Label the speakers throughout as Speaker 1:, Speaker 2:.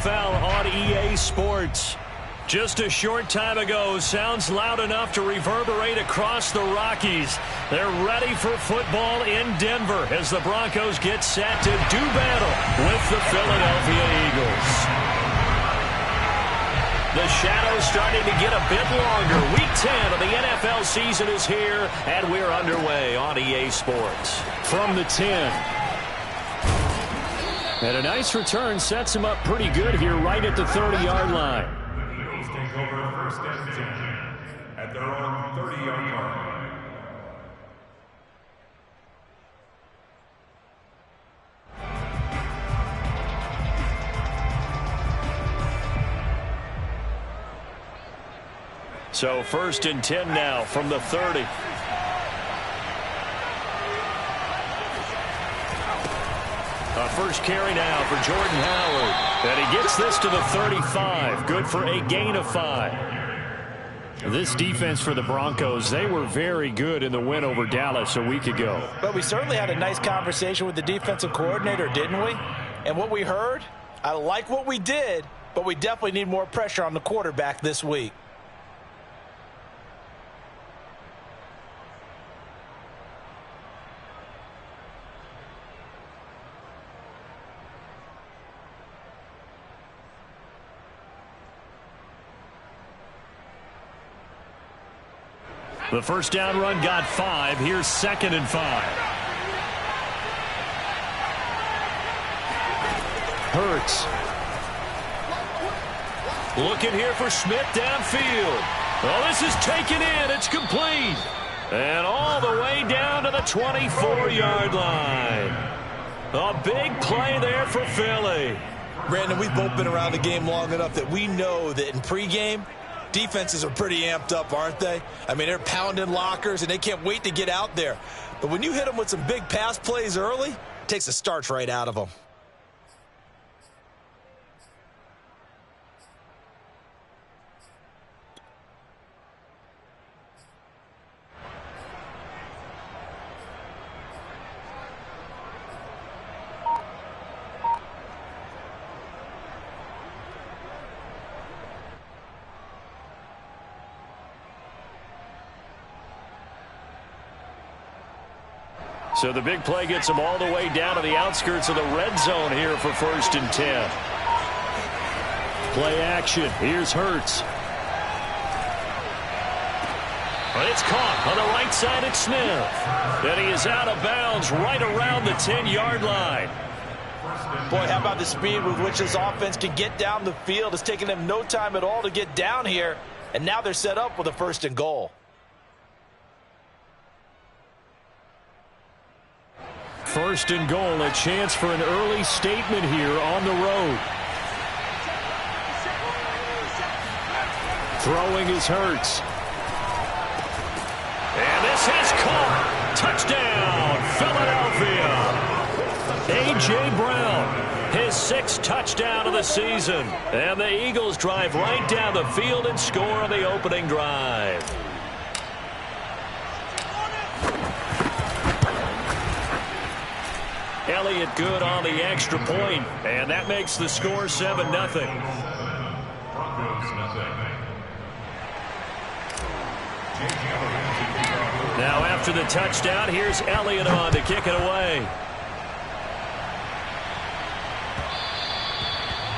Speaker 1: Foul on EA Sports. Just a short time ago, sounds loud enough to reverberate across the Rockies. They're ready for football in Denver as the Broncos get set to do battle with the Philadelphia Eagles. The shadow's starting to get a bit longer. Week 10 of the NFL season is here, and we're underway on EA Sports. From the 10. And a nice return sets him up pretty good here right at the 30-yard line.
Speaker 2: Take over first and 10 at their own 30-yard line.
Speaker 1: So first and 10 now from the 30. A first carry now for Jordan Howard. And he gets this to the 35. Good for a gain of 5. This defense for the Broncos, they were very good in the win over Dallas a week ago.
Speaker 3: But we certainly had a nice conversation with the defensive coordinator, didn't we? And what we heard, I like what we did, but we definitely need more pressure on the quarterback this week.
Speaker 1: The first down run got 5. Here's 2nd and 5. Hurts. Looking here for Smith downfield. Oh, this is taken in. It's complete. And all the way down to the 24-yard line. A big play there for Philly.
Speaker 3: Brandon, we've both been around the game long enough that we know that in pregame, defenses are pretty amped up, aren't they? I mean, they're pounding lockers, and they can't wait to get out there. But when you hit them with some big pass plays early, it takes the starch right out of them.
Speaker 1: So the big play gets him all the way down to the outskirts of the red zone here for first and 10. Play action. Here's Hurts. But it's caught on the right side at Smith. And he is out of bounds right around the 10-yard line.
Speaker 3: Boy, how about the speed with which this offense can get down the field? It's taken them no time at all to get down here. And now they're set up with a 1st and goal.
Speaker 1: First and goal, a chance for an early statement here on the road. Throwing is Hurts. And this is caught. Touchdown, Philadelphia. A.J. Brown, his 6th touchdown of the season. And the Eagles drive right down the field and score on the opening drive. Elliott good on the extra point, and that makes the score 7-0. Now after the touchdown, here's Elliott on to kick it away.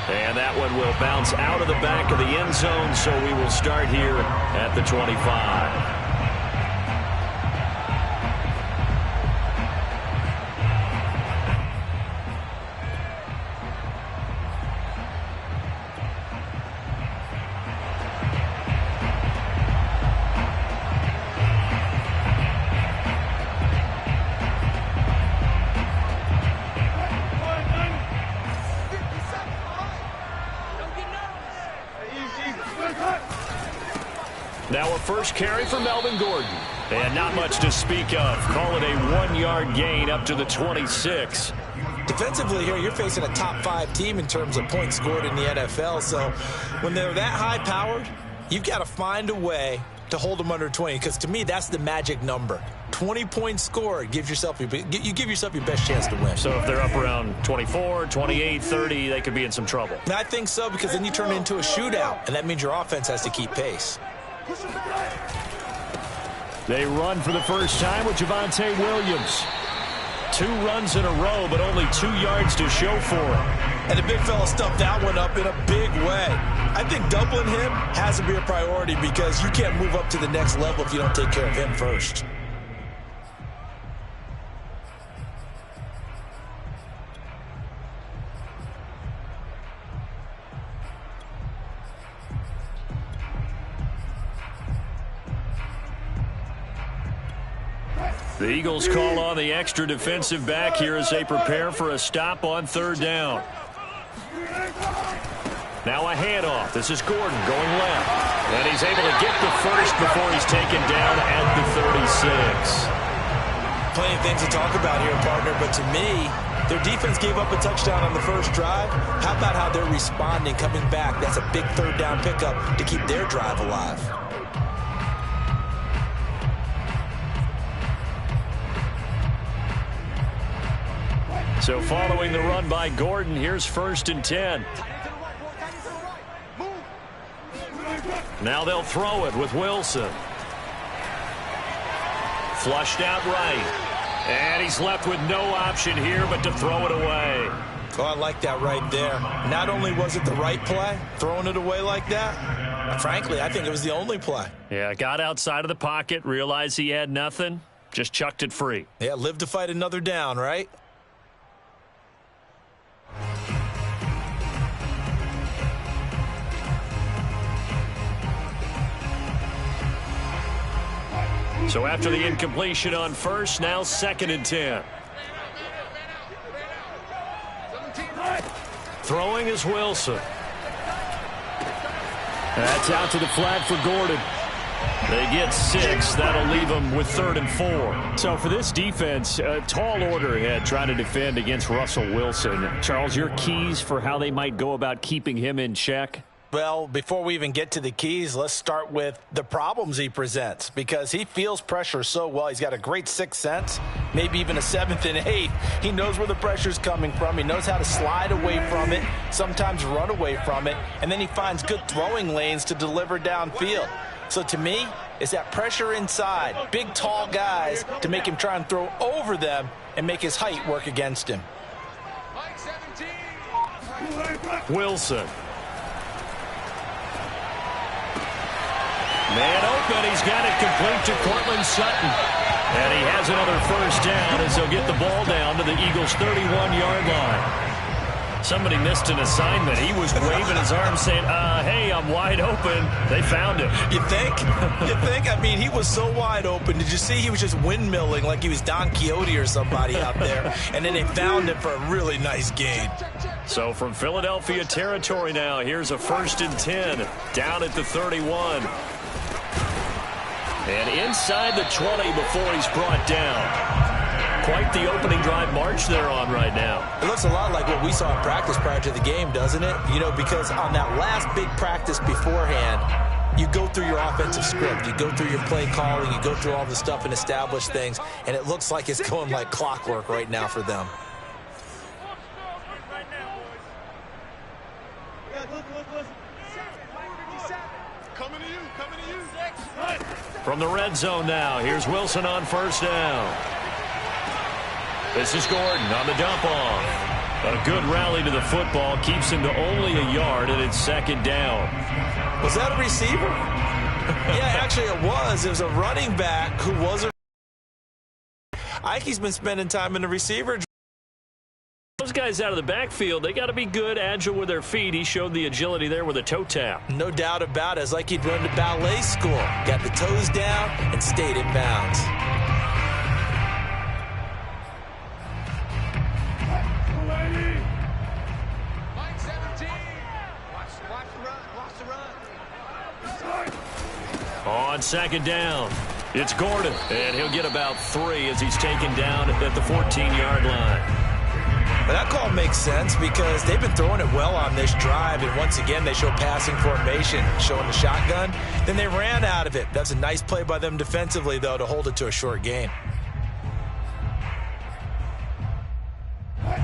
Speaker 1: And that one will bounce out of the back of the end zone, so we will start here at the 25. Now a first carry for Melvin Gordon. And not much to speak of. Call it a 1-yard gain up to the 26.
Speaker 3: Defensively here, you're facing a top 5 team in terms of points scored in the NFL. So when they're that high-powered, you've got to find a way to hold them under 20. Because to me, that's the magic number. 20-point score, you give yourself your best chance to win.
Speaker 1: So if they're up around 24, 28, 30, they could be in some trouble.
Speaker 3: And I think so, because then you turn it into a shootout, and that means your offense has to keep pace.
Speaker 1: They run for the first time with Javonte Williams. 2 runs in a row, but only 2 yards to show for it.
Speaker 3: And the big fella stuffed that one up in a big way. I think doubling him has to be a priority because you can't move up to the next level if you don't take care of him first.
Speaker 1: The Eagles call on the extra defensive back here as they prepare for a stop on 3rd down. Now a handoff. This is Gordon going left. And he's able to get the first before he's taken down at the 36.
Speaker 3: Plenty of things to talk about here, partner, but to me, their defense gave up a touchdown on the first drive. How about how they're responding, coming back? That's a big 3rd down pickup to keep their drive alive.
Speaker 1: So following the run by Gordon, here's 1st and 10. Now they'll throw it with Wilson. Flushed out right. And he's left with no option here but to throw it away.
Speaker 3: Oh, I like that right there. Not only was it the right play, throwing it away like that, frankly, I think it was the only play.
Speaker 1: Yeah, got outside of the pocket, realized he had nothing, just chucked it free.
Speaker 3: Yeah, live to fight another down, right?
Speaker 1: So after the incompletion on 1st, now 2nd and 10. Throwing is Wilson. That's out to the flat for Gordon. They get 6. That'll leave them with 3rd and 4. So for this defense, a tall order ahead trying to defend against Russell Wilson. Charles, your keys for how they might go about keeping him in check?
Speaker 3: Well, before we even get to the keys, let's start with the problems he presents because he feels pressure so well. He's got a great 6th sense, maybe even a 7th and 8th. He knows where the pressure's coming from. He knows how to slide away from it, sometimes run away from it, and then he finds good throwing lanes to deliver downfield. So to me, it's that pressure inside, big, tall guys to make him try and throw over them and make his height work against him.
Speaker 1: Wilson. Man open, he's got it complete to Cortland Sutton. And he has another 1st down as he'll get the ball down to the Eagles' 31-yard line. Somebody missed an assignment. He was waving his arm saying, hey, I'm wide open. They found him.
Speaker 3: You think? You think? I mean, he was so wide open. Did you see he was just windmilling like he was Don Quixote or somebody out there? And then they found him for a really nice gain.
Speaker 1: So from Philadelphia territory now, here's a 1st and 10 down at the 31. And inside the 20 before he's brought down. Quite the opening drive march they're on right now.
Speaker 3: It looks a lot like what we saw in practice prior to the game, doesn't it? You know, because on that last big practice beforehand, you go through your offensive script. You go through your play calling. You go through all the stuff and establish things. And it looks like it's going like clockwork right now for them.
Speaker 1: From the red zone now, here's Wilson on 1st down. This is Gordon on the dump off. But a good rally to the football keeps him to only a yard, and it's 2nd down.
Speaker 3: Was that a receiver? Yeah, actually it was. It was a running back who was a... I think he's been spending time in the receiver.
Speaker 1: Those guys out of the backfield, they got to be good, agile with their feet. He showed the agility there with a toe tap.
Speaker 3: No doubt about it. It's like he'd run to ballet school. Got the toes down and stayed in bounds.
Speaker 1: On 2nd down, it's Gordon, and he'll get about 3 as he's taken down at the 14-yard line.
Speaker 3: But that call makes sense because they've been throwing it well on this drive, and once again they show passing formation, showing the shotgun. Then they ran out of it. That's a nice play by them defensively, though, to hold it to a short gain.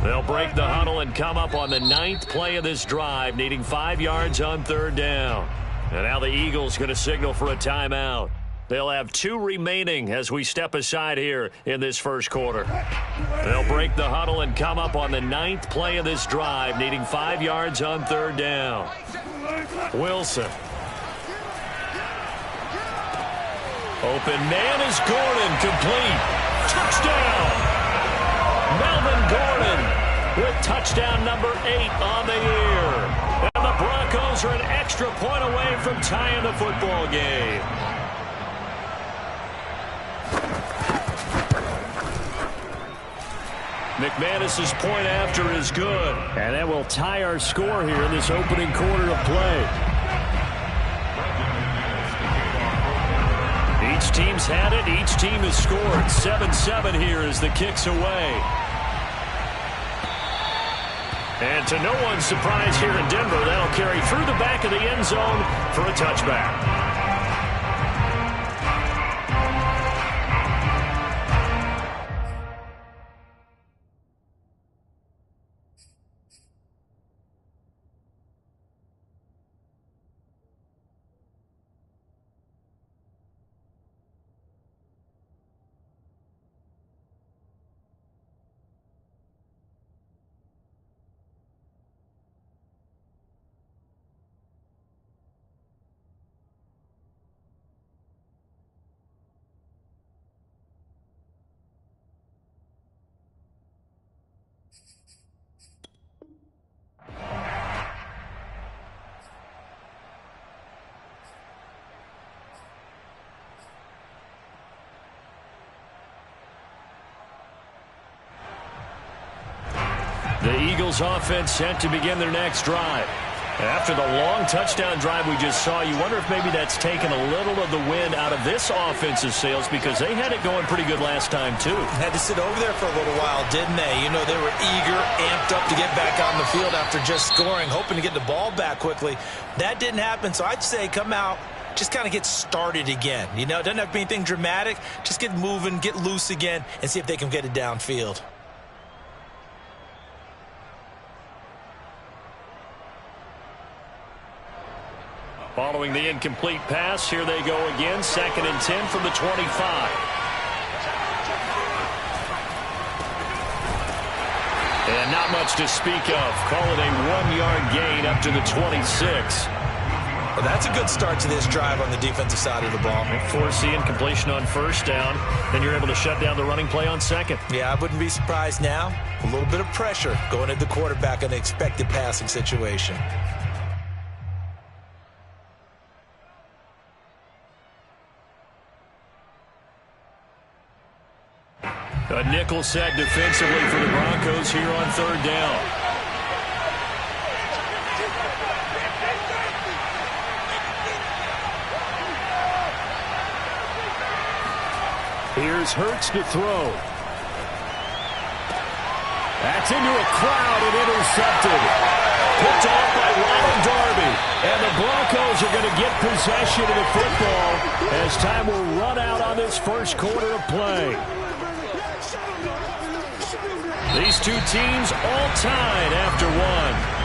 Speaker 1: They'll break the huddle and come up on the 9th play of this drive, needing 5 yards on 3rd down. And now the Eagles going to signal for a timeout. They'll have 2 remaining as we step aside here in this first quarter. They'll break the huddle and come up on the 9th play of this drive, needing 5 yards on 3rd down. Wilson. Open man is Gordon, complete. Touchdown! Melvin Gordon with touchdown number 8 on the year. And the Broncos are an extra point away from tying the football game. McManus's point after is good. And that will tie our score here in this opening quarter of play. Each team's had it. Each team has scored. 7-7 here as the kick's away. And to no one's surprise here in Denver, that'll carry through the back of the end zone for a touchback. The Eagles offense set to begin their next drive. After the long touchdown drive we just saw, you wonder if maybe that's taken a little of the wind out of this offensive sails, because they had it going pretty good last time too.
Speaker 3: Had to sit over there for a little while, didn't they? You know, they were eager, amped up to get back on the field after just scoring, hoping to get the ball back quickly. That didn't happen, so I'd say come out, just kind of get started again. You know, it doesn't have to be anything dramatic. Just get moving, get loose again, and see if they can get it downfield.
Speaker 1: Following the incomplete pass, here they go again. 2nd and 10 from the 25. And not much to speak of. Call it a 1-yard gain up to the 26.
Speaker 3: Well, that's a good start to this drive on the defensive side of the ball.
Speaker 1: Force the incompletion on 1st down. Then you're able to shut down the running play on 2nd.
Speaker 3: Yeah, I wouldn't be surprised now. A little bit of pressure going at the quarterback in an expected passing situation.
Speaker 1: A nickel set defensively for the Broncos here on 3rd down. Here's Hurts to throw. That's into a crowd and intercepted. Picked off by Ronald Darby. And the Broncos are going to get possession of the football as time will run out on this first quarter of play. These two teams all tied after one.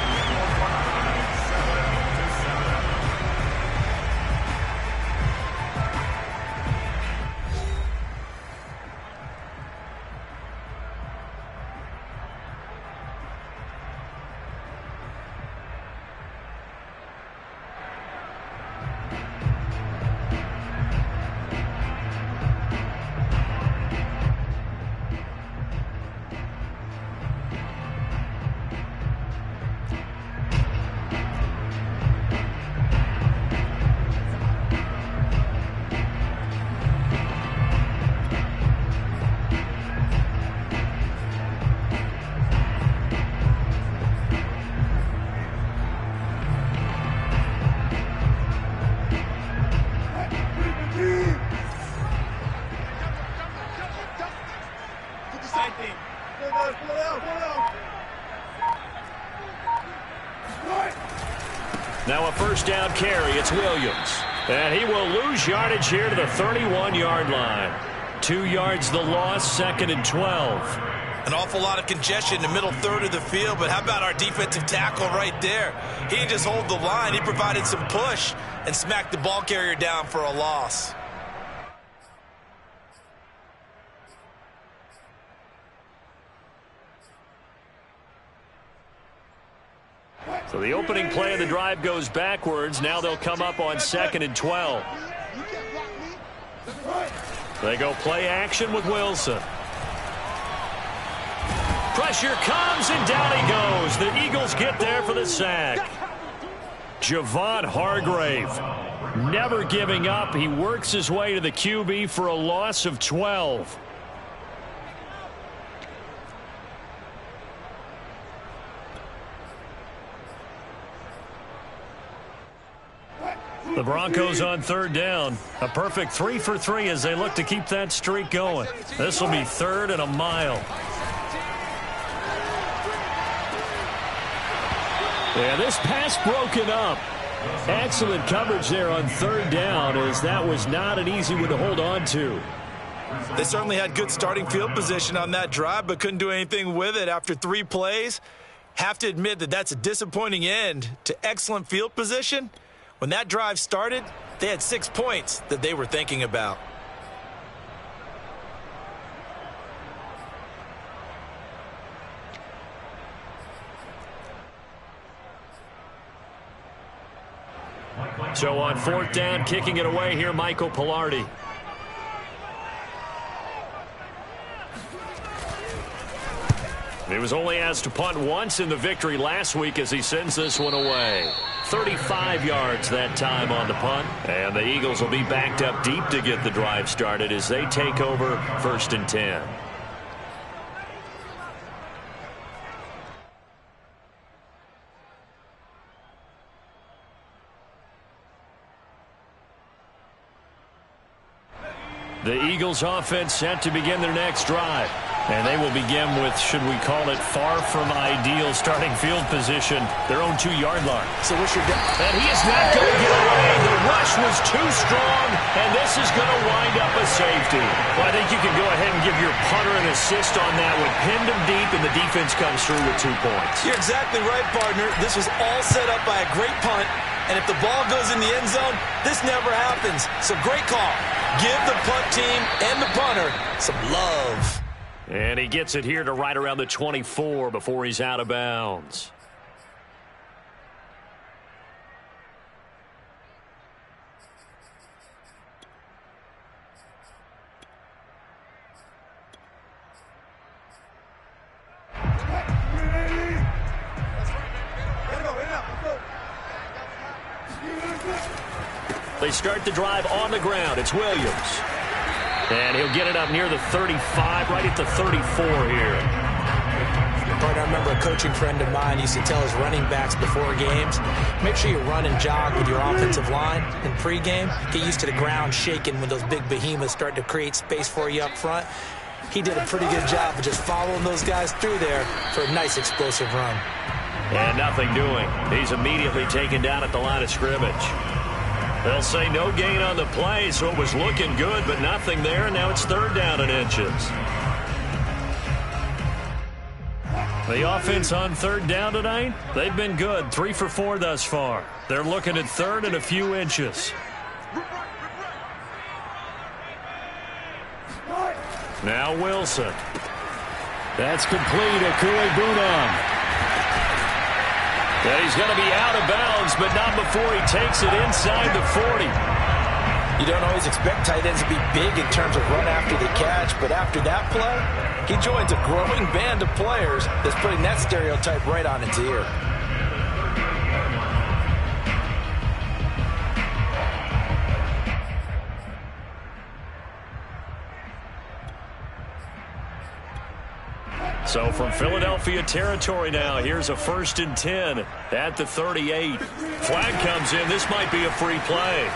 Speaker 1: Now a first down carry. It's Williams. And he will lose yardage here to the 31-yard line. 2 yards the loss, 2nd and 12.
Speaker 3: An awful lot of congestion in the middle third of the field, but how about our defensive tackle right there? He didn't just hold the line. He provided some push and smacked the ball carrier down for a loss.
Speaker 1: So the opening play of the drive goes backwards. Now they'll come up on 2nd and 12. They go play action with Wilson. Pressure comes, and down he goes. The Eagles get there for the sack. Javon Hargrave, never giving up. He works his way to the QB for a loss of 12. The Broncos on 3rd down. A perfect 3 for 3 as they look to keep that streak going. This will be 3rd and a mile. Yeah, this pass broken up. Excellent coverage there on 3rd down, as that was not an easy one to hold on to.
Speaker 3: They certainly had good starting field position on that drive, but couldn't do anything with it after 3 plays. Have to admit that that's a disappointing end to excellent field position. When that drive started, they had 6 points that they were thinking about.
Speaker 1: So on 4th down, kicking it away here, Michael Pilardi. He was only asked to punt once in the victory last week as he sends this one away. 35 yards that time on the punt. And the Eagles will be backed up deep to get the drive started as they take over 1st and 10. The Eagles offense set to begin their next drive. And they will begin with, should we call it, far from ideal starting field position, their own 2-yard line.
Speaker 3: So what's your
Speaker 1: and he is not going to get away. The rush was too strong, and this is going to wind up a safety. Well, I think you can go ahead and give your punter an assist on that one. Pinned him deep, and the defense comes through with 2 points.
Speaker 3: You're exactly right, partner. This was all set up by a great punt, and if the ball goes in the end zone, this never happens. So great call. Give the punt team and the punter some love.
Speaker 1: And he gets it here to right around the 24 before he's out of bounds. They start the drive on the ground. It's Williams. And he'll get it up near the 35, right at the 34 here.
Speaker 4: I remember a coaching friend of mine used to tell his running backs before games, make sure you run and jog with your offensive line in pregame. Get used to the ground shaking when those big behemoths start to create space for you up front. He did a pretty good job of just following those guys through there for a nice explosive run.
Speaker 1: And nothing doing. He's immediately taken down at the line of scrimmage. They'll say no gain on the play, so it was looking good, but nothing there. Now it's 3rd down and inches. The offense on 3rd down tonight, they've been good. 3 for 4 thus far. They're looking at 3rd and a few inches. Now Wilson. That's complete. Akue-Bunam. And he's going to be out of bounds, but not before he takes it inside the 40.
Speaker 4: You don't always expect tight ends to be big in terms of run after the catch, but after that play, he joins a growing band of players that's putting that stereotype right on its ear.
Speaker 1: So from Philadelphia territory now, here's a 1st and 10 at the 38. Flag comes in. This might be a free play.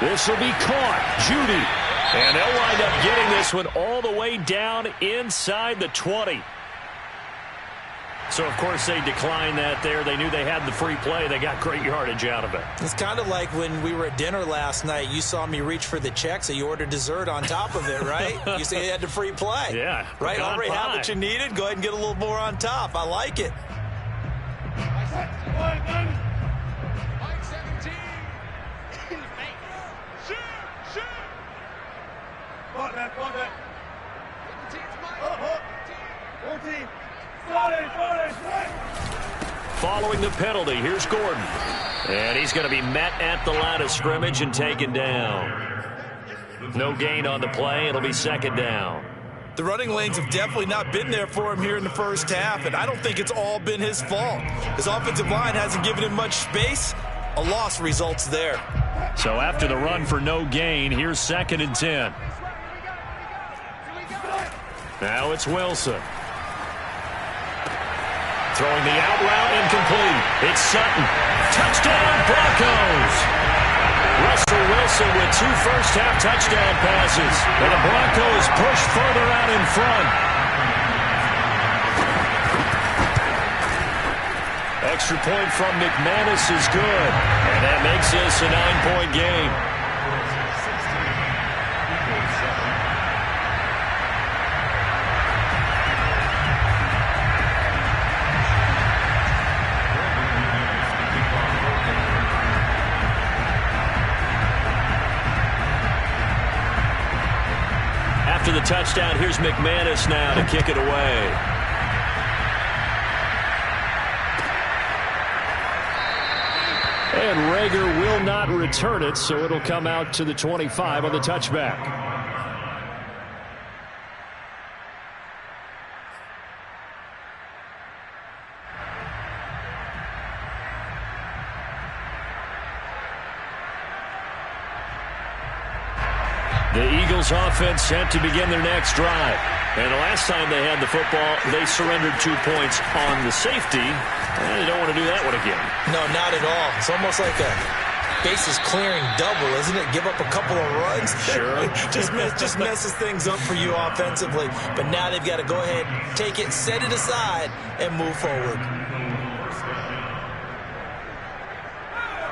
Speaker 1: This will be caught. Judy. And they'll wind up getting this one all the way down inside the 20. So, of course, they declined that there. They knew they had the free play. They got great yardage out of it.
Speaker 4: It's kind of like when we were at dinner last night. You saw me reach for the check, so you ordered dessert on top of it, right? You said you had the free play.
Speaker 1: Yeah.
Speaker 4: Right? Already had what you needed. Go ahead and get a little more on top. I like it.
Speaker 1: Following the penalty, here's Gordon. And he's going to be met at the line of scrimmage and taken down. No gain on the play. It'll be second down.
Speaker 3: The running lanes have definitely not been there for him here in the first half, and I don't think it's all been his fault. His offensive line hasn't given him much space. A loss results there.
Speaker 1: So after the run for no gain, here's 2nd and 10. Now it's Wilson. Throwing the out route incomplete. It's Sutton. Touchdown, Broncos. Russell Wilson with 2 first-half touchdown passes. And the Broncos push further out in front. Extra point from McManus is good. And that makes this a 9-point game. After the touchdown, here's McManus now to kick it away. And Rager will not return it, so it'll come out to the 25 on the touchback. The Eagles offense set to begin their next drive. And the last time they had the football, they surrendered 2 points on the safety. And they don't want to do that one again.
Speaker 4: No, not at all. It's almost like a bases clearing double, isn't it? Give up a couple of runs.
Speaker 1: Sure.
Speaker 4: just messes things up for you offensively. But now they've got to go ahead, take it, set it aside, and move forward.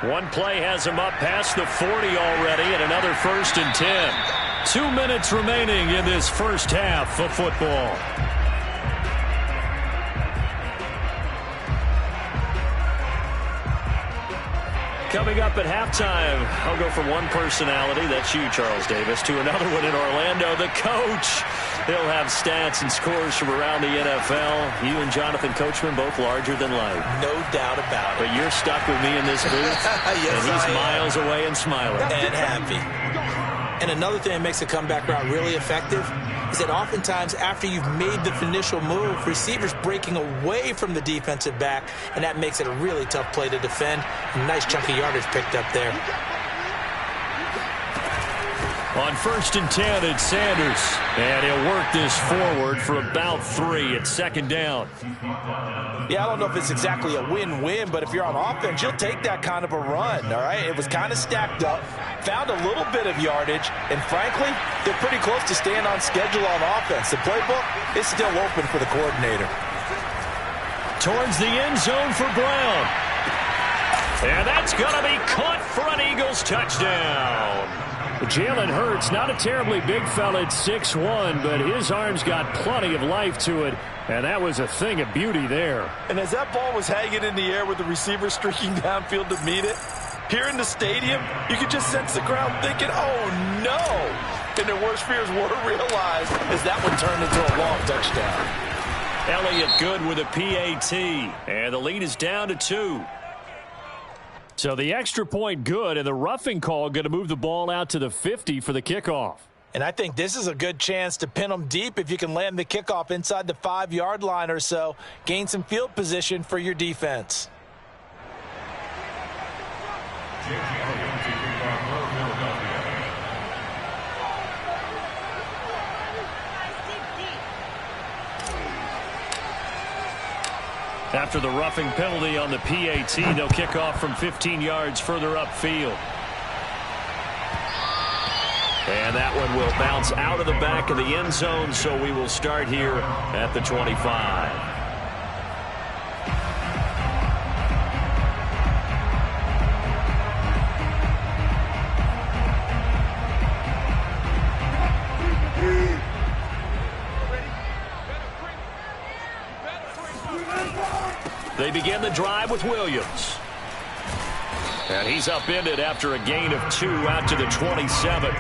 Speaker 1: One play has him up past the 40 already, and another 1st and 10. 2 minutes remaining in this first half of football. Coming up at halftime, I'll go from one personality, that's you, Charles Davis, to another one in Orlando, the coach. He'll have stats and scores from around the NFL. You and Jonathan Coachman, both larger than life.
Speaker 4: No doubt about it.
Speaker 1: But you're stuck with me in this booth.
Speaker 4: Yes,
Speaker 1: and he's miles away and smiling.
Speaker 4: And happy. And another thing that makes a comeback route really effective is that oftentimes after you've made the initial move, receivers breaking away from the defensive back, and that makes it a really tough play to defend. A nice chunk of yardage picked up there.
Speaker 1: On 1st and 10, it's Sanders. And he'll work this forward for about 3 at 2nd down.
Speaker 3: Yeah, I don't know if it's exactly a win-win, but if you're on offense, you'll take that kind of a run, all right? It was kind of stacked up, found a little bit of yardage, and frankly, they're pretty close to staying on schedule on offense. The playbook is still open for the coordinator.
Speaker 1: Towards the end zone for Brown. And that's going to be caught for an Eagles touchdown. Jalen Hurts, not a terribly big fella at 6'1", but his arm's got plenty of life to it, and that was a thing of beauty there.
Speaker 3: And as that ball was hanging in the air with the receiver streaking downfield to meet it, here in the stadium, you could just sense the crowd thinking, oh, no. And their worst fears were realized as that one turned into a long touchdown.
Speaker 1: Elliott good with a PAT, and the lead is down to 2. So the extra point good, and the roughing call going to move the ball out to the 50 for the kickoff.
Speaker 4: And I think this is a good chance to pin them deep if you can land the kickoff inside the 5-yard line or so. Gain some field position for your defense.
Speaker 1: After the roughing penalty on the PAT, they'll kick off from 15 yards further upfield. And that one will bounce out of the back of the end zone, so we will start here at the 25. They begin the drive with Williams. And he's upended after a gain of 2 out to the 27.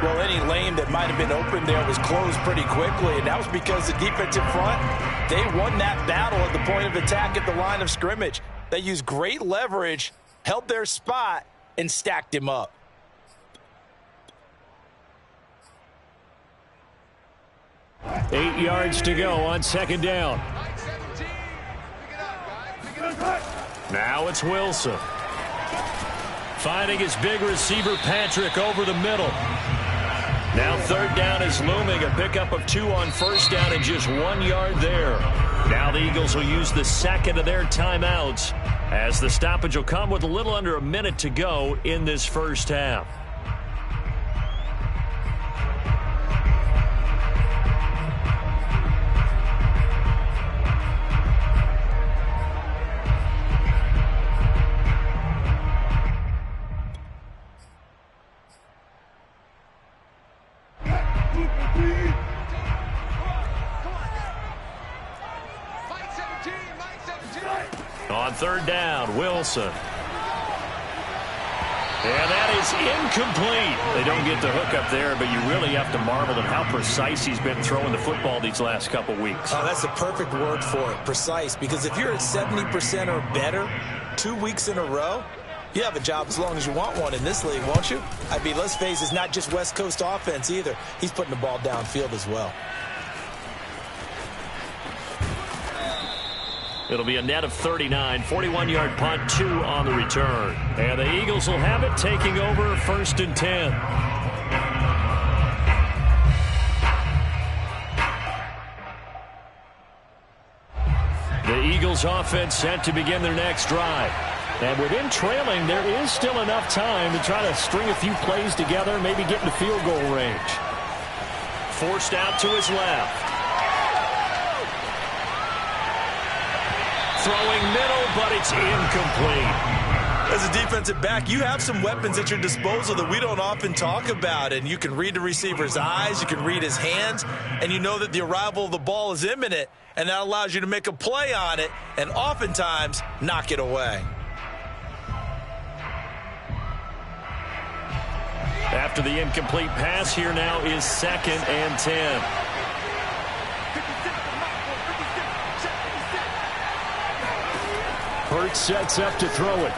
Speaker 3: Well, any lane that might have been open there was closed pretty quickly, and that was because the defensive front, they won that battle at the point of attack at the line of scrimmage. They used great leverage, held their spot, and stacked him up.
Speaker 1: Eight yards to go on second down. Now it's Wilson. Finding his big receiver, Patrick, over the middle. Now third down is looming. A pickup of 2 on first down and just 1 yard there. Now the Eagles will use the second of their timeouts as the stoppage will come with a little under a minute to go in this first half. On third down, Wilson. And that is incomplete. They don't get the hook up there, but you really have to marvel at how precise he's been throwing the football these last couple weeks.
Speaker 3: Oh, that's the perfect word for it, precise, because if you're at 70% or better 2 weeks in a row, you have a job as long as you want one in this league, won't you? I mean, let's face it, it's not just West Coast offense either. He's putting the ball downfield as well.
Speaker 1: It'll be a net of 39, 41-yard punt, 2 on the return. And the Eagles will have it, taking over first and 10. The Eagles offense set to begin their next drive. And within trailing, there is still enough time to try to string a few plays together, maybe get into field goal range. Forced out to his left. Throwing middle, but it's incomplete.
Speaker 3: As a defensive back, you have some weapons at your disposal that we don't often talk about, and you can read the receiver's eyes, you can read his hands, and you know that the arrival of the ball is imminent, and that allows you to make a play on it and oftentimes knock it away.
Speaker 1: After the incomplete pass, here now is second and 10. Hurts sets up to throw it.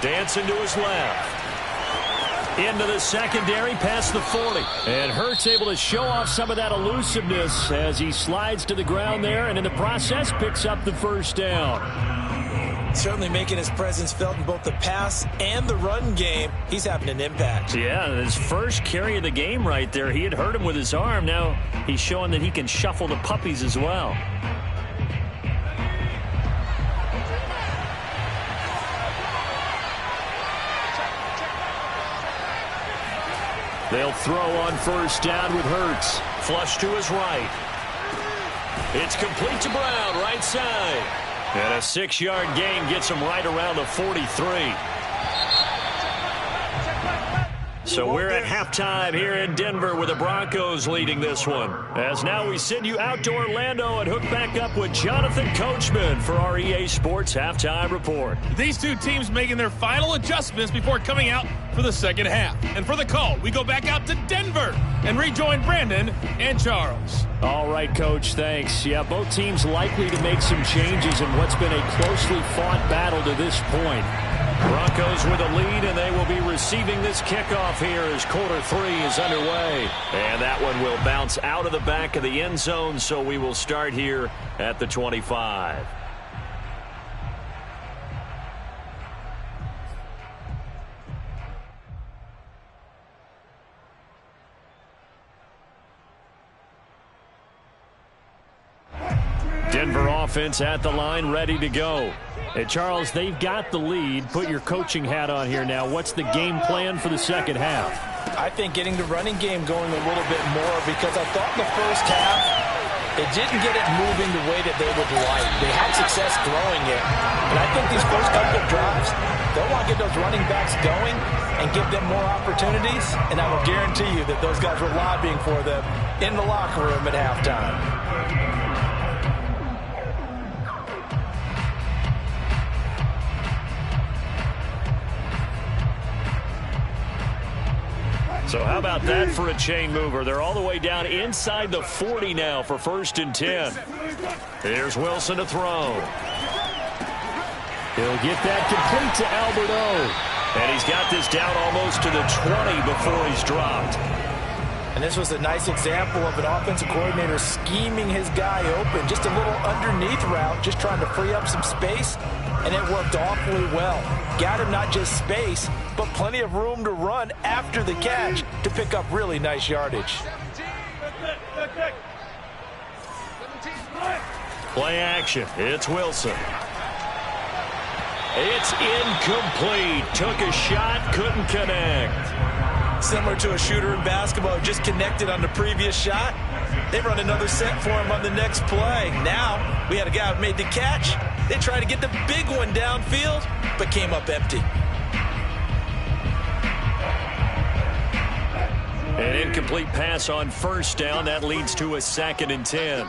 Speaker 1: Dancing to his left. Into the secondary, past the 40. And Hurts able to show off some of that elusiveness as he slides to the ground there, and in the process picks up the first down.
Speaker 3: Certainly making his presence felt in both the pass and the run game. He's having an impact.
Speaker 1: Yeah, his first carry of the game right there. He had hurt him with his arm. Now he's showing that he can shuffle the puppies as well. They'll throw on first down with Hurts. Flush to his right. It's complete to Brown, right side. And a 6-yard gain gets him right around the 43. So we're at halftime here in Denver with the Broncos leading this one. As now we send you out to Orlando and hook back up with Jonathan Coachman for our EA Sports Halftime Report.
Speaker 5: These two teams making their final adjustments before coming out for the second half. And for the call, we go back out to Denver and rejoin Brandon and Charles.
Speaker 1: All right, Coach, thanks. Yeah, both teams likely to make some changes in what's been a closely fought battle to this point. Broncos with a lead, and they will be receiving this kickoff here as quarter 3 is underway. And that one will bounce out of the back of the end zone, so we will start here at the 25. Denver offense at the line, ready to go. Hey, Charles, they've got the lead. Put your coaching hat on here now. What's the game plan for the second half?
Speaker 3: I think getting the running game going a little bit more, because I thought in the first half they didn't get it moving the way that they would like. They had success throwing it. And I think these first couple of drives, they'll want to get those running backs going and give them more opportunities. And I will guarantee you that those guys were lobbying for them in the locker room at halftime.
Speaker 1: So how about that for a chain mover? They're all the way down inside the 40 now for 1st and 10. Here's Wilson to throw. He'll get that complete to Albert O. And he's got this down almost to the 20 before he's dropped.
Speaker 4: And this was a nice example of an offensive coordinator scheming his guy open. Just a little underneath route, just trying to free up some space, and it worked awfully well. Got him not just space, but plenty of room to run after the catch to pick up really nice yardage.
Speaker 1: Play action. It's Wilson. It's incomplete. Took a shot, couldn't connect.
Speaker 3: Similar to a shooter in basketball, just connected on the previous shot. They run another set for him on the next play. Now, we had a guy who made the catch. They tried to get the big one downfield, but came up empty.
Speaker 1: An incomplete pass on 1st down. That leads to a 2nd and 10.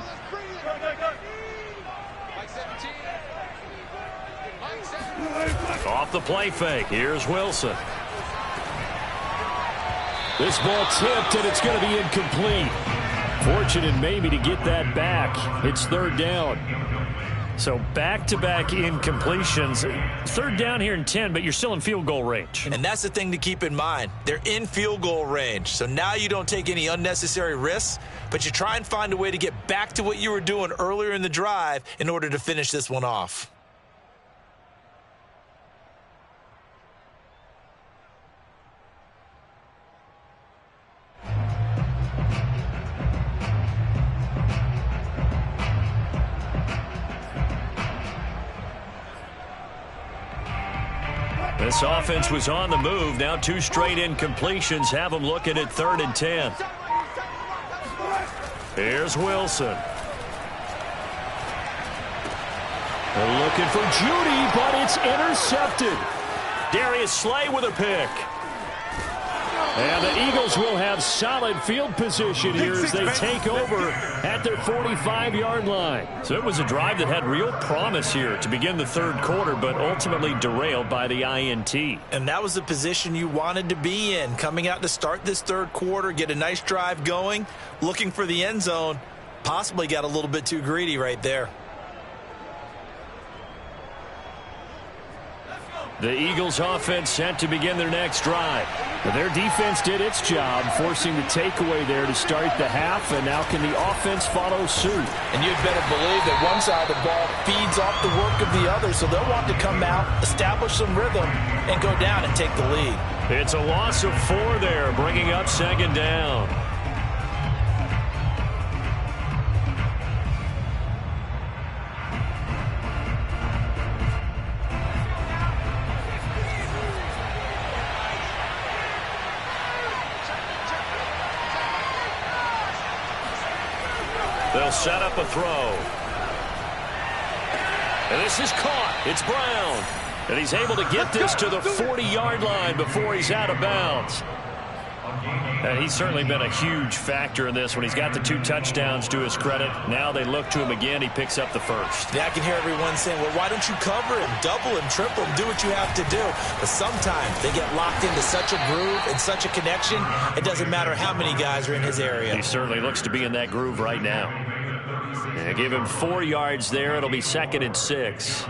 Speaker 1: Off the play fake. Here's Wilson. This ball tipped, and it's going to be incomplete. Fortunate maybe to get that back. It's 3rd down. So back-to-back incompletions. 3rd down here in 10, but you're still in field goal range.
Speaker 3: And that's the thing to keep in mind. They're in field goal range. So now you don't take any unnecessary risks, but you try and find a way to get back to what you were doing earlier in the drive in order to finish this one off.
Speaker 1: This offense was on the move. Now 2 straight incompletions have them looking at 3rd and 10. Here's Wilson. They're looking for Judy, but it's intercepted. Darius Slay with a pick. And the Eagles will have solid field position here as they take over at their 45-yard line. So it was a drive that had real promise here to begin the 3rd quarter, but ultimately derailed by the INT.
Speaker 3: And that was the position you wanted to be in, coming out to start this 3rd quarter, get a nice drive going, looking for the end zone. Possibly got a little bit too greedy right there.
Speaker 1: The Eagles offense set to begin their next drive. Their defense did its job, forcing the takeaway there to start the half, and now can the offense follow suit?
Speaker 3: And you'd better believe that one side of the ball feeds off the work of the other, so they'll want to come out, establish some rhythm, and go down and take the lead.
Speaker 1: It's a loss of 4 there, bringing up 2nd down. They'll set up a throw. And this is caught. It's Brown. And he's able to get this to the 40-yard line before he's out of bounds. And he's certainly been a huge factor in this when he's got the 2 touchdowns to his credit. Now they look to him again. He picks up the 1st.
Speaker 3: Yeah, I can hear everyone saying, well, why don't you cover him, double him, triple him, do what you have to do. But sometimes they get locked into such a groove and such a connection, it doesn't matter how many guys are in his area.
Speaker 1: He certainly looks to be in that groove right now. And give him 4 yards there. It'll be 2nd and 6.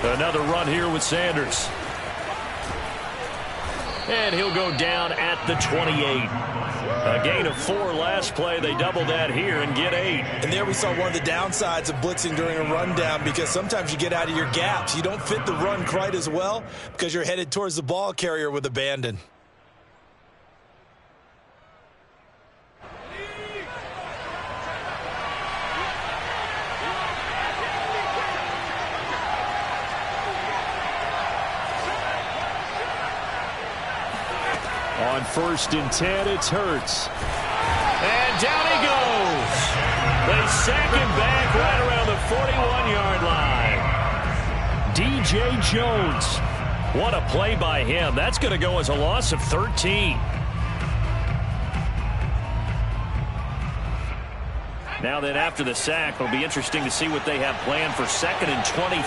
Speaker 1: Another run here with Sanders. And he'll go down at the 28. A gain of 4 last play. They double that here and get 8.
Speaker 3: And there we saw one of the downsides of blitzing during a rundown, because sometimes you get out of your gaps. You don't fit the run quite as well because you're headed towards the ball carrier with abandon.
Speaker 1: On 1st and 10, it's Hurts. And down he goes. They sack him back right around the 41-yard line. DJ Jones. What a play by him. That's going to go as a loss of 13. Now then, after the sack, it'll be interesting to see what they have planned for 2nd and 23.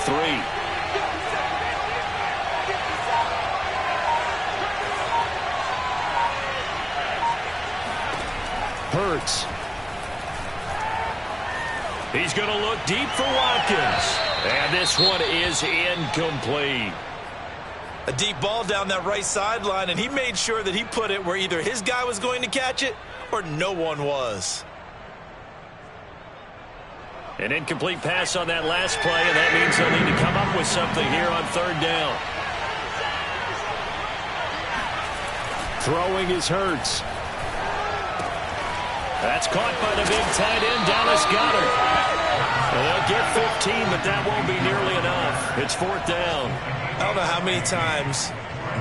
Speaker 1: Hurts. He's going to look deep for Watkins. And this one is incomplete.
Speaker 3: A deep ball down that right sideline, and he made sure that he put it where either his guy was going to catch it or no one was.
Speaker 1: An incomplete pass on that last play, and that means they'll need to come up with something here on 3rd down. Throwing is Hurts. That's caught by the big tight end, Dallas Goedert. They'll get 15, but that won't be nearly enough. It's 4th down.
Speaker 3: I don't know how many times,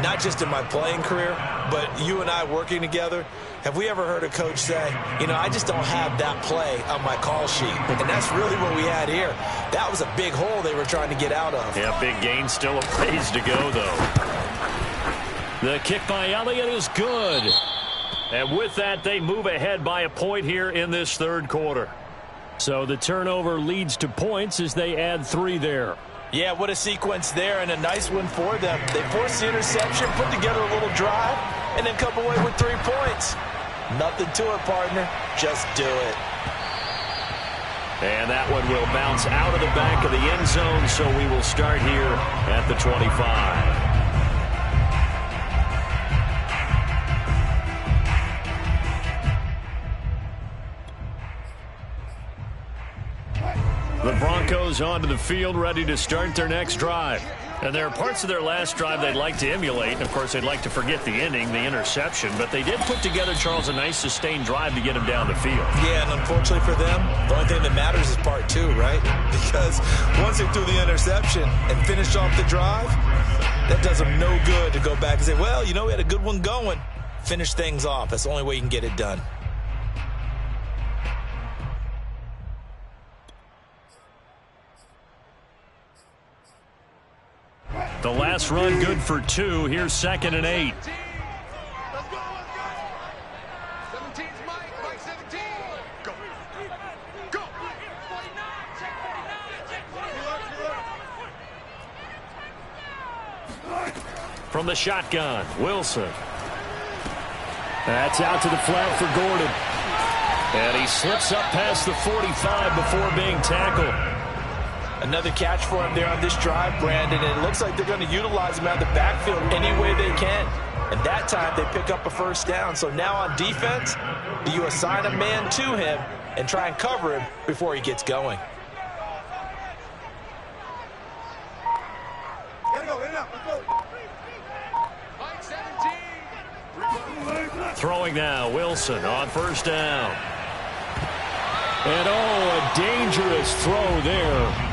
Speaker 3: not just in my playing career, but you and I working together, have we ever heard a coach say, you know, I just don't have that play on my call sheet. And that's really what we had here. That was a big hole they were trying to get out of.
Speaker 1: Yeah, big gain, still a ways to go, though. The kick by Elliott is good. And with that, they move ahead by a point here in this 3rd quarter. So the turnover leads to points as they add 3 there.
Speaker 3: Yeah, what a sequence there, and a nice one for them. They forced the interception, put together a little drive, and then come away with 3 points. Nothing to it, partner. Just do it.
Speaker 1: And that one will bounce out of the back of the end zone, so we will start here at the 25. The Broncos onto the field, ready to start their next drive. And there are parts of their last drive they'd like to emulate. Of course, they'd like to forget the ending, the interception. But they did put together, Charles, a nice sustained drive to get him down the field.
Speaker 3: Yeah, and unfortunately for them, the only thing that matters is part 2, right? Because once they threw the interception and finished off the drive, that does them no good to go back and say, well, you know, we had a good one going. Finish things off. That's the only way you can get it done.
Speaker 1: The last run good for 2. Here's 2nd and 8.
Speaker 6: Let's go. 17's Mike 17. Go. Go.
Speaker 1: From the shotgun, Wilson. That's out to the flat for Gordon. And he slips up past the 45 before being tackled.
Speaker 3: Another catch for him there on this drive, Brandon, and it looks like they're going to utilize him out of the backfield any way they can. And that time they pick up a 1st down. So now on defense, you assign a man to him and try and cover him before he gets going.
Speaker 1: Throwing now, Wilson on 1st down. And a dangerous throw there.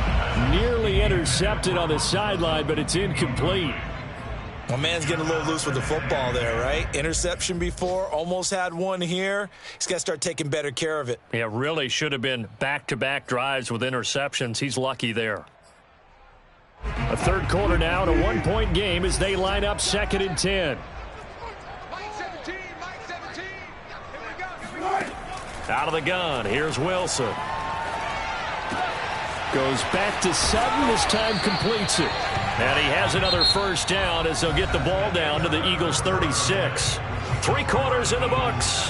Speaker 1: Nearly intercepted on the sideline, but it's incomplete.
Speaker 3: My man's getting a little loose with the football there, right? Interception before, almost had one here. He's got to start taking better care of it.
Speaker 1: Yeah, really should have been back-to-back drives with interceptions. He's lucky there. A 3rd quarter now, and a 1-point game as they line up 2nd and 10.
Speaker 6: Mike 17. Here we go.
Speaker 1: Out of the gun, here's Wilson. Goes back to Sutton, this time completes it. And he has another 1st down as they'll get the ball down to the Eagles' 36. 3 quarters in the books.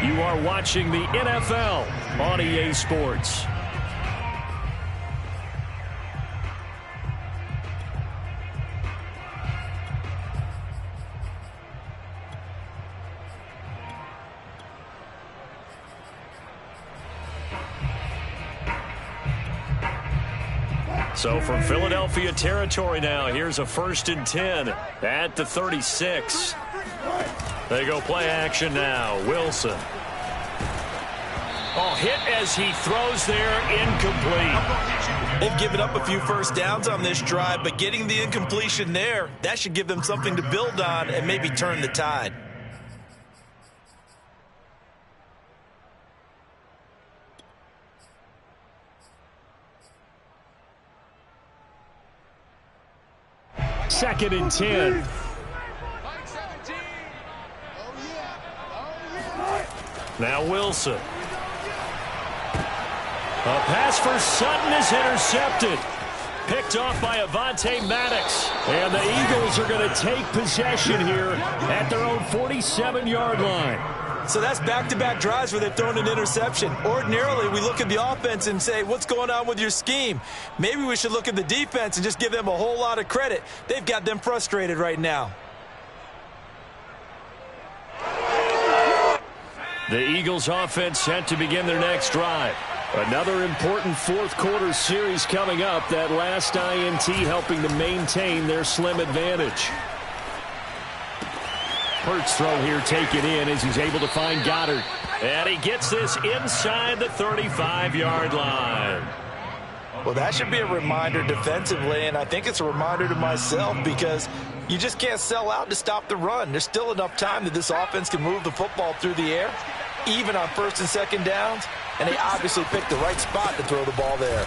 Speaker 1: You are watching the NFL on EA Sports. So from Philadelphia territory now, here's a 1st and 10 at the 36. They go play action now. Wilson. Oh, hit as he throws there, incomplete.
Speaker 3: They've given up a few 1st downs on this drive, but getting the incompletion there, that should give them something to build on and maybe turn the tide.
Speaker 1: Second and 10.
Speaker 6: Mike 17.
Speaker 1: Now Wilson. A pass for Sutton is intercepted. Picked off by Avonte Maddox. And the Eagles are going to take possession here at their own 47-yard line.
Speaker 3: So that's back-to-back drives where they've thrown an interception. Ordinarily, we look at the offense and say, what's going on with your scheme? Maybe we should look at the defense and just give them a whole lot of credit. They've got them frustrated right now.
Speaker 1: The Eagles offense set to begin their next drive. Another important fourth-quarter series coming up. That last INT helping to maintain their slim advantage. Hurts throw here taken in as he's able to find Goddard. And he gets this inside the 35-yard line.
Speaker 3: Well, that should be a reminder defensively, and I think it's a reminder to myself because you just can't sell out to stop the run. There's still enough time that this offense can move the football through the air, even on first and second downs, and they obviously picked the right spot to throw the ball there.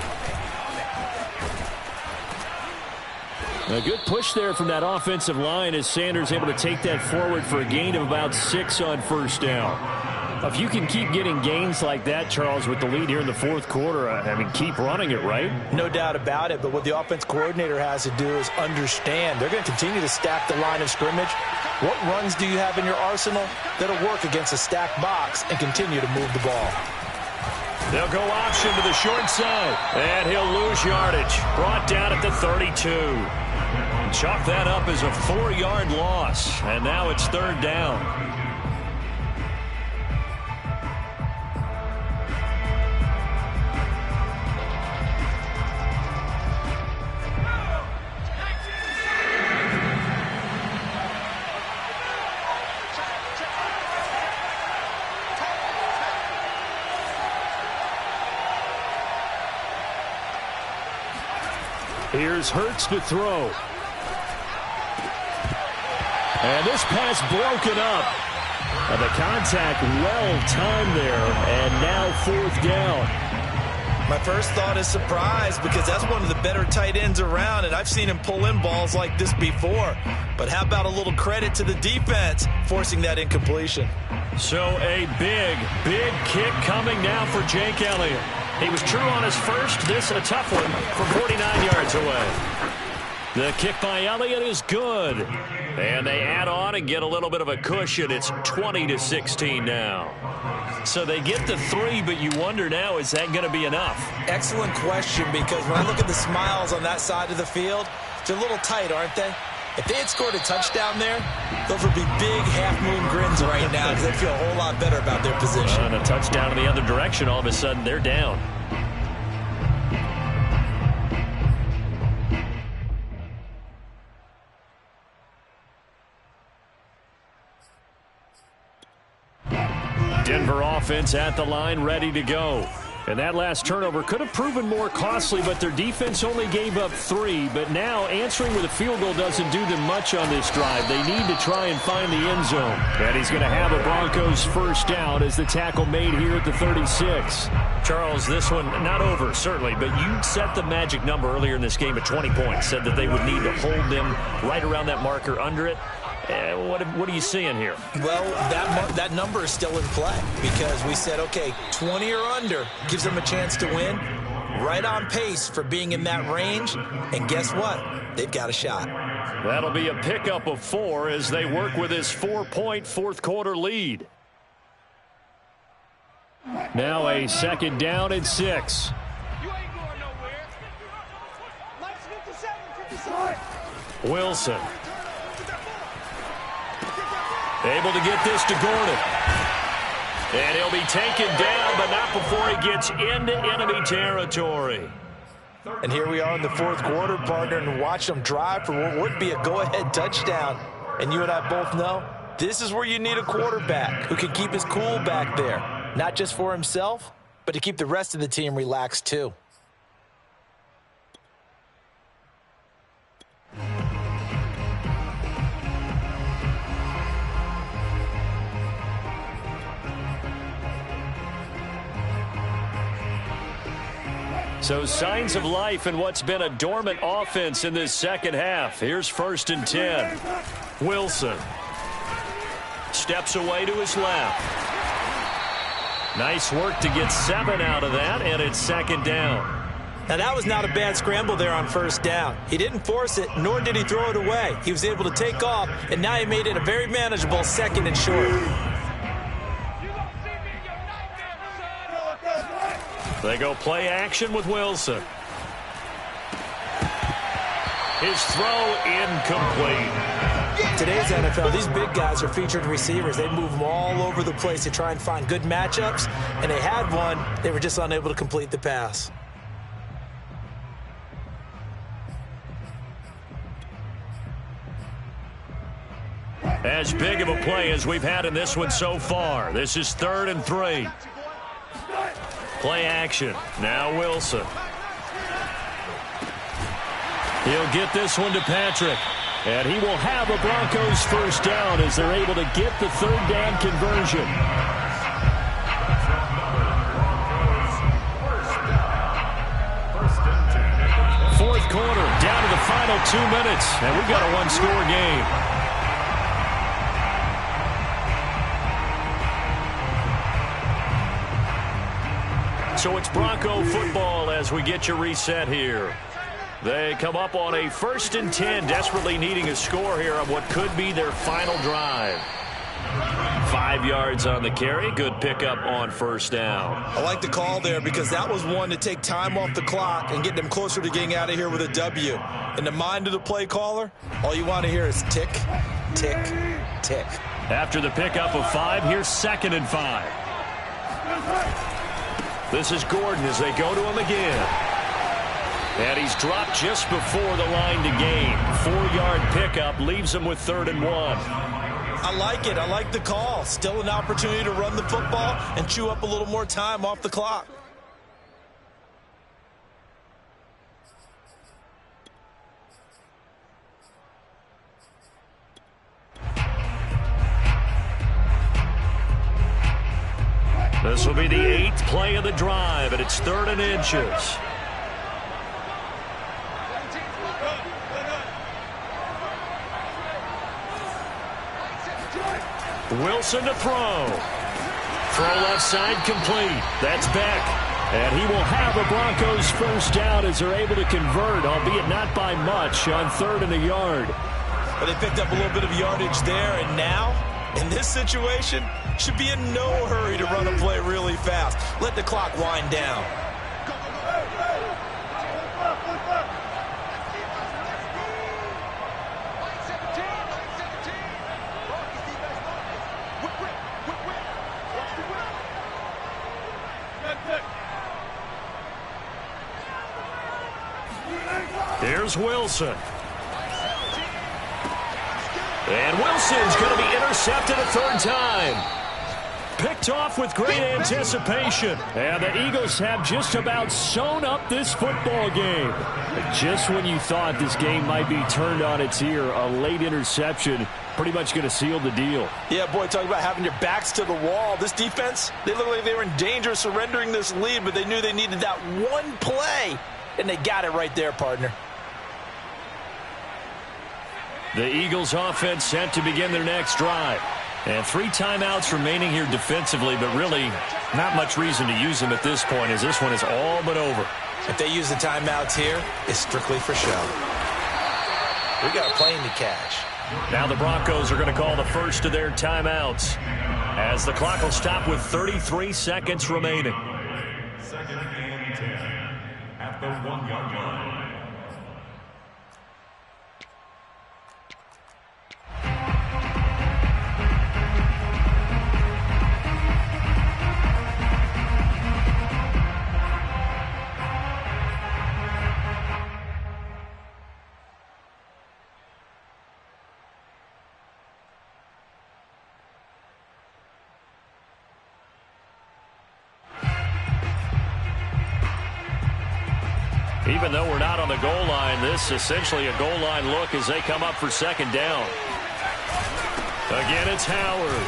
Speaker 1: A good push there from that offensive line as Sanders able to take that forward for a gain of about 6 on first down. If you can keep getting gains like that, Charles, with the lead here in the fourth quarter, I mean, keep running it, right?
Speaker 3: No doubt about it, but what the offense coordinator has to do is understand they're going to continue to stack the line of scrimmage. What runs do you have in your arsenal that'll work against a stacked box and continue to move the ball?
Speaker 1: They'll go option to the short side, and he'll lose yardage. Brought down at the 32. Chalk that up as a 4-yard loss, and now it's third down. Here's Hurts to throw. And this pass broken up. And the contact well-timed there. And now fourth down.
Speaker 3: My first thought is surprise because that's one of the better tight ends around, and I've seen him pull in balls like this before. But how about a little credit to the defense forcing that incompletion?
Speaker 1: So a big kick coming now for Jake Elliott. He was true on his first. This a tough one from 49 yards away. The kick by Elliott is good. And they add on and get a little bit of a cushion. It's 20-16 now. So they get the 3, but you wonder now, is that going to be enough?
Speaker 3: Excellent question, because when I look at the smiles on that side of the field, they're a little tight, aren't they? If they had scored a touchdown there, those would be big half-moon grins right now because they feel a whole lot better about their position.
Speaker 1: And a touchdown in the other direction, all of a sudden they're down. Denver offense at the line, ready to go. And that last turnover could have proven more costly, but their defense only gave up 3. But now answering with a field goal doesn't do them much on this drive. They need to try and find the end zone. And he's going to have a Broncos first down as the tackle made here at the 36. Charles, this one not over, certainly, but you set the magic number earlier in this game at 20 points. Said that they would need to hold them right around that marker under it. What are you seeing here?
Speaker 3: Well, that number is still in play because we said, okay, 20 or under gives them a chance to win. Right on pace for being in that range. And guess what? They've got a shot.
Speaker 1: That'll be a pickup of 4 as they work with this 4-point fourth-quarter lead. Now a second down and 6.
Speaker 6: You ain't going nowhere. Lights 57, 57.
Speaker 1: Wilson. Able to get this to Gordon. And he'll be taken down, but not before he gets into enemy territory.
Speaker 3: And here we are in the fourth quarter, partner, and watch them drive for what would be a go-ahead touchdown. And you and I both know this is where you need a quarterback who can keep his cool back there. Not just for himself, but to keep the rest of the team relaxed too.
Speaker 1: So signs of life in what's been a dormant offense in this second half. Here's 1st and 10. Wilson steps away to his left. Nice work to get 7 out of that, and it's second down.
Speaker 4: Now, that was not a bad scramble there on first down. He didn't force it, nor did he throw it away. He was able to take off, and now he made it a very manageable 2nd and short.
Speaker 1: They go play action with Wilson. His throw incomplete.
Speaker 4: Today's NFL, these big guys are featured receivers. They move them all over the place to try and find good matchups, and they had one. They were just unable to complete the pass.
Speaker 1: As big of a play as we've had in this one so far. This is 3rd and 3. Play action. Now Wilson. He'll get this one to Patrick. And he will have a Broncos first down as they're able to get the 3rd down conversion. Fourth quarter, down to the final 2 minutes. And we've got a one-score game. So it's Bronco football as we get you reset here. They come up on a 1st and 10, desperately needing a score here on what could be their final drive. 5 yards on the carry. Good pickup on first down.
Speaker 3: I like the call there because that was one to take time off the clock and get them closer to getting out of here with a W. In the mind of the play caller, all you want to hear is tick, tick, tick.
Speaker 1: After the pickup of 5, here's 2nd and 5. This is Gordon as they go to him again. And he's dropped just before the line to gain. 4-yard pickup leaves him with 3rd and 1.
Speaker 3: I like it. I like the call. Still an opportunity to run the football and chew up a little more time off the clock.
Speaker 1: This will be the 8th play of the drive, and it's 3rd and inches. Wilson to throw. Throw left side complete. That's Beck. And he will have a Broncos first down as they're able to convert, albeit not by much, on 3rd and a yard.
Speaker 3: But they picked up a little bit of yardage there, and now, in this situation, should be in no hurry to run a play really fast. Let the clock wind down.
Speaker 1: Here's Wilson. And Wilson's going to be intercepted a 3rd time. Picked off with great anticipation. And the Eagles have just about sewn up this football game. Just when you thought this game might be turned on its ear, a late interception pretty much going to seal the deal.
Speaker 3: Yeah, boy, talk about having your backs to the wall. This defense, they look like they were in danger of surrendering this lead, but they knew they needed that one play, and they got it right there, partner.
Speaker 1: The Eagles offense set to begin their next drive. And 3 timeouts remaining here defensively, but really not much reason to use them at this point as this one is all but over.
Speaker 3: If they use the timeouts here, it's strictly for show. We got a plane to catch.
Speaker 1: Now the Broncos are going to call the first of their timeouts as the clock will stop with 33 seconds remaining.
Speaker 2: 2nd and 10 at the 1-yard line.
Speaker 1: Even though we're not on the goal line, this is essentially a goal line look as they come up for 2nd down. Again, it's Howard.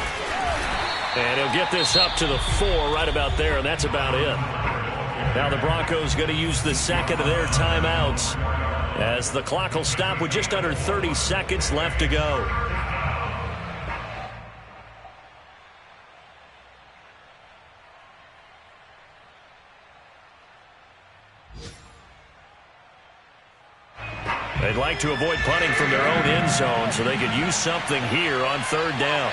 Speaker 1: And he'll get this up to the 4 right about there, and that's about it. Now the Broncos going to use the 2nd of their timeouts as the clock will stop with just under 30 seconds left to go. like to avoid punting from their own end zone, so they could use something here on third down.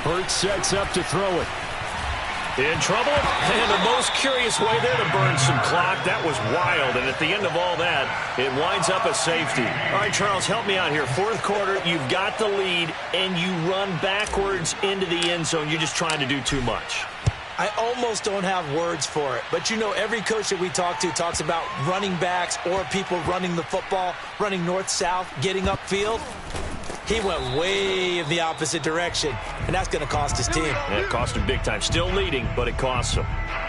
Speaker 7: Hurts sets up to throw it.
Speaker 1: In trouble, and the most curious way there to burn some clock. That was wild, and at the end of all that, it winds up a safety. All right, Charles, help me out here. Fourth quarter, you've got the lead, and you run backwards into the end zone. You're just trying to do too much.
Speaker 4: I almost don't have words for it, but you know every coach that we talk to talks about running backs or people running the football, running north-south, getting upfield. He went way in the opposite direction, and that's going to cost his team.
Speaker 1: Yeah, it cost him big time. Still leading, but it costs him.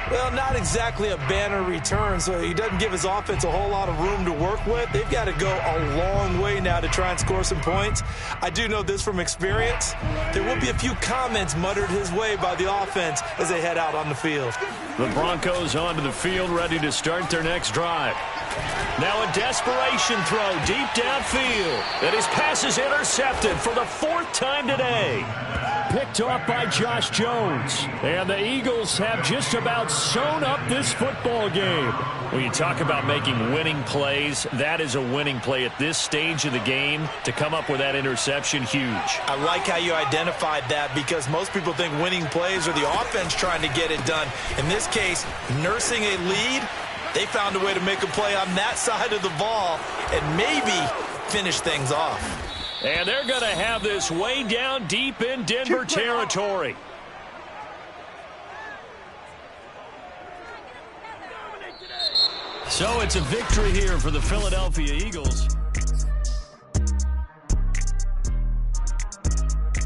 Speaker 4: Well, not exactly a banner return, so he doesn't give his offense a whole lot of room to work with. They've got to go a long way now to try and score some points. I do know this from experience. There will be a few comments muttered his way by the offense as they head out on the field.
Speaker 1: The Broncos onto the field, ready to start their next drive. Now a desperation throw deep downfield. And his pass is intercepted for the fourth time today.
Speaker 7: Picked off by Josh Jones.
Speaker 1: And the Eagles have just about sewn up this football game. When you talk about making winning plays, that is a winning play at this stage of the game. To come up with that interception, huge.
Speaker 3: I like how you identified that, because most people think winning plays are the offense trying to get it done. In this case, nursing a lead, they found a way to make a play on that side of the ball and maybe finish things off.
Speaker 1: And they're going to have this way down deep in Denver territory. So it's a victory here for the Philadelphia Eagles.